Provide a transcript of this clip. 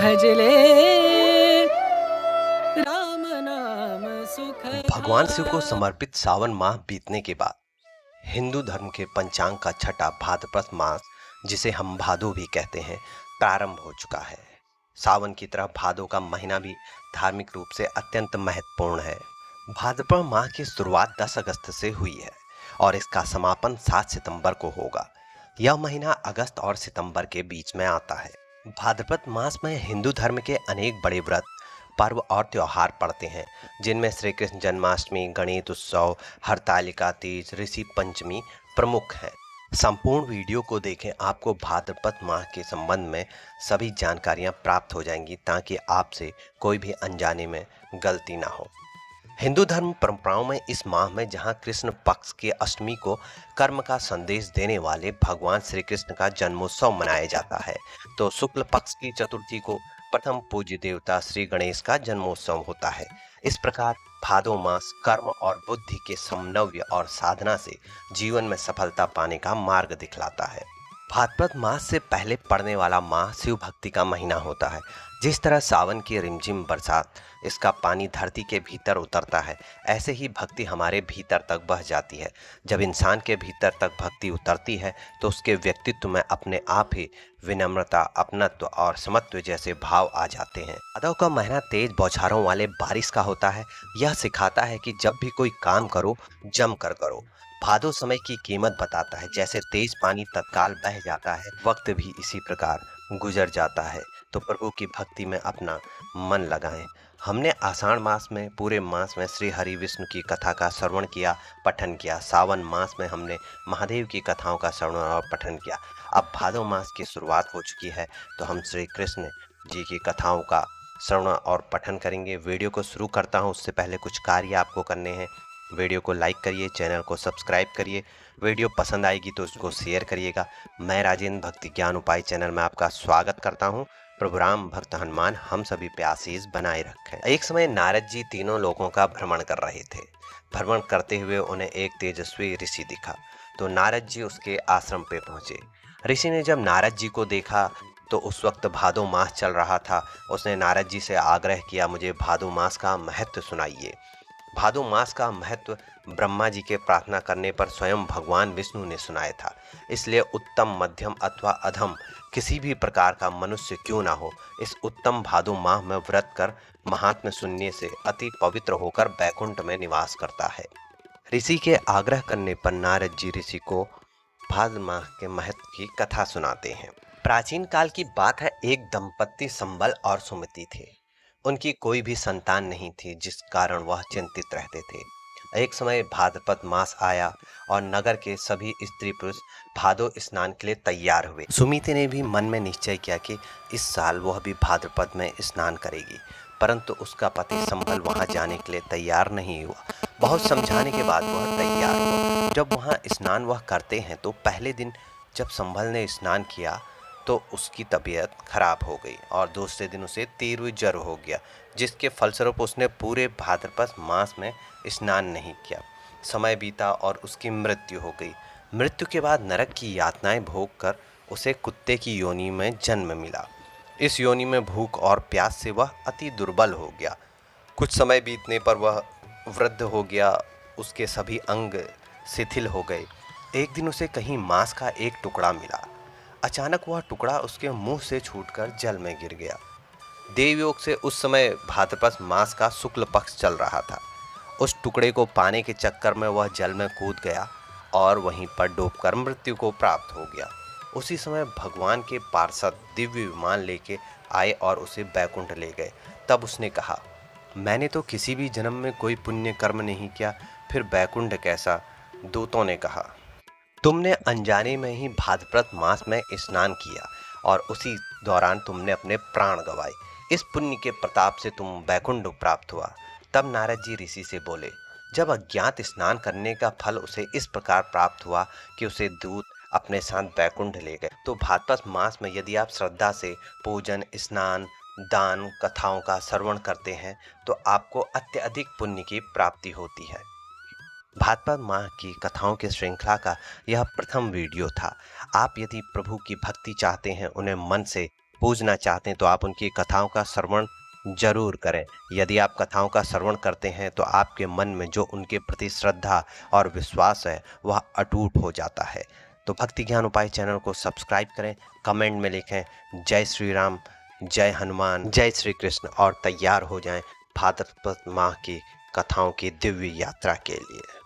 भजले राम नाम सुख। भगवान शिव को समर्पित सावन माह बीतने के बाद हिंदू धर्म के पंचांग का छठा भाद्रपद मास, जिसे हम भादो भी कहते हैं, प्रारंभ हो चुका है। सावन की तरह भादो का महीना भी धार्मिक रूप से अत्यंत महत्वपूर्ण है। भाद्रपद माह की शुरुआत 10 अगस्त से हुई है और इसका समापन 7 सितंबर को होगा। यह महीना अगस्त और सितंबर के बीच में आता है। भाद्रपद मास में हिंदू धर्म के अनेक बड़े व्रत, पर्व और त्योहार पड़ते हैं, जिनमें श्री कृष्ण जन्माष्टमी, गणेश उत्सव, हरतालिका तीज, ऋषि पंचमी प्रमुख हैं। संपूर्ण वीडियो को देखें, आपको भाद्रपद माह के संबंध में सभी जानकारियां प्राप्त हो जाएंगी, ताकि आपसे कोई भी अनजाने में गलती ना हो। हिंदू धर्म परंपराओं में इस माह में जहां कृष्ण पक्ष की अष्टमी को कर्म का संदेश देने वाले भगवान श्री कृष्ण का जन्मोत्सव मनाया जाता है, तो शुक्ल पक्ष की चतुर्थी को प्रथम पूज्य देवता श्री गणेश का जन्मोत्सव होता है। इस प्रकार भादो मास कर्म और बुद्धि के समन्वय और साधना से जीवन में सफलता पाने का मार्ग दिखलाता है। भाद्रपद मास से पहले पड़ने वाला माह शिव भक्ति का महीना होता है। जिस तरह सावन की रिमझिम बरसात, इसका पानी धरती के भीतर उतरता है, ऐसे ही भक्ति हमारे भीतर तक बह जाती है। जब इंसान के भीतर तक भक्ति उतरती है तो उसके व्यक्तित्व में अपने आप ही विनम्रता, अपनत्व और समत्व जैसे भाव आ जाते हैं। भादव का महीना तेज बौछारों वाले बारिश का होता है। यह सिखाता है कि जब भी कोई काम करो, जम कर करो। भादो समय की कीमत बताता है। जैसे तेज पानी तत्काल बह जाता है, वक्त भी इसी प्रकार गुजर जाता है। तो प्रभु की भक्ति में अपना मन लगाएं। हमने आषाढ़ मास में पूरे मास में श्री हरि विष्णु की कथा का श्रवण किया, पठन किया। सावन मास में हमने महादेव की कथाओं का श्रवण और पठन किया। अब भादो मास की शुरुआत हो चुकी है, तो हम श्री कृष्ण जी की कथाओं का श्रवण और पठन करेंगे। वीडियो को शुरू करता हूँ, उससे पहले कुछ कार्य आपको करने हैं। वीडियो को लाइक करिए, चैनल को सब्सक्राइब करिए। वीडियो पसंद आएगी तो उसको शेयर करिएगा। मैं राजेंद्र भक्ति ज्ञान उपाय चैनल में आपका स्वागत करता हूं। प्रभु राम, भक्त हनुमान हम सभी पे आशीष बनाए रखें। एक समय नारद जी तीनों लोगों का भ्रमण कर रहे थे। भ्रमण करते हुए उन्हें एक तेजस्वी ऋषि दिखा, तो नारद जी उसके आश्रम पे पहुंचे। ऋषि ने जब नारद जी को देखा तो उस वक्त भादो मास चल रहा था। उसने नारद जी से आग्रह किया, मुझे भादो मास का महत्व सुनाइए। भादो मास का महत्व ब्रह्मा जी के प्रार्थना करने पर स्वयं भगवान विष्णु ने सुनाया था। इसलिए उत्तम, मध्यम अथवा अधम किसी भी प्रकार का मनुष्य क्यों ना हो, इस उत्तम भादो माह में व्रत कर महात्म्य सुनने से अति पवित्र होकर बैकुंठ में निवास करता है। ऋषि के आग्रह करने पर नारद जी ऋषि को भाद्र माह के महत्व की कथा सुनाते हैं। प्राचीन काल की बात है, एक दंपत्ति संबल और सुमति थे। उनकी कोई भी संतान नहीं थी, जिस कारण वह चिंतित रहते थे। एक समय भाद्रपद मास आया और नगर के सभी स्त्री पुरुष भादो स्नान के लिए तैयार हुए। सुमिति ने भी मन में निश्चय किया कि इस साल वह भी भाद्रपद में स्नान करेगी, परंतु उसका पति संबल वहां जाने के लिए तैयार नहीं हुआ। बहुत समझाने के बाद वह तैयार हुआ। जब वहां स्नान वह करते हैं तो पहले दिन जब संबल ने स्नान किया तो उसकी तबीयत खराब हो गई और दूसरे दिन उसे तीव्र ज्वर हो गया, जिसके फलस्वरूप उसने पूरे भाद्रपद मास में स्नान नहीं किया। समय बीता और उसकी मृत्यु हो गई। मृत्यु के बाद नरक की यातनाएं भोग कर उसे कुत्ते की योनि में जन्म मिला। इस योनि में भूख और प्यास से वह अति दुर्बल हो गया। कुछ समय बीतने पर वह वृद्ध हो गया, उसके सभी अंग शिथिल हो गए। एक दिन उसे कहीं मांस का एक टुकड़ा मिला। अचानक वह टुकड़ा उसके मुंह से छूटकर जल में गिर गया। देवयोग से उस समय भाद्रपद मास का शुक्ल पक्ष चल रहा था। उस टुकड़े को पाने के चक्कर में वह जल में कूद गया और वहीं पर डूबकर मृत्यु को प्राप्त हो गया। उसी समय भगवान के पार्षद दिव्य विमान लेके आए और उसे बैकुंठ ले गए। तब उसने कहा, मैंने तो किसी भी जन्म में कोई पुण्य कर्म नहीं किया, फिर बैकुंठ कैसा? दूतों ने कहा, तुमने अनजाने में ही भाद्रपद मास में स्नान किया और उसी दौरान तुमने अपने प्राण गंवाए। इस पुण्य के प्रताप से तुम बैकुंठ प्राप्त हुआ। तब नारद जी ऋषि से बोले, जब अज्ञात स्नान करने का फल उसे इस प्रकार प्राप्त हुआ कि उसे दूत अपने साथ बैकुंठ ले गए, तो भाद्रपद मास में यदि आप श्रद्धा से पूजन, स्नान, दान, कथाओं का श्रवण करते हैं तो आपको अत्यधिक पुण्य की प्राप्ति होती है। भाद्रपद माह की कथाओं की श्रृंखला का यह प्रथम वीडियो था। आप यदि प्रभु की भक्ति चाहते हैं, उन्हें मन से पूजना चाहते हैं तो आप उनकी कथाओं का श्रवण जरूर करें। यदि आप कथाओं का श्रवण करते हैं तो आपके मन में जो उनके प्रति श्रद्धा और विश्वास है वह अटूट हो जाता है। तो भक्ति ज्ञान उपाय चैनल को सब्सक्राइब करें, कमेंट में लिखें जय श्री राम, जय हनुमान, जय श्री कृष्ण और तैयार हो जाएं भाद्रपद माह की कथाओं की दिव्य यात्रा के लिए।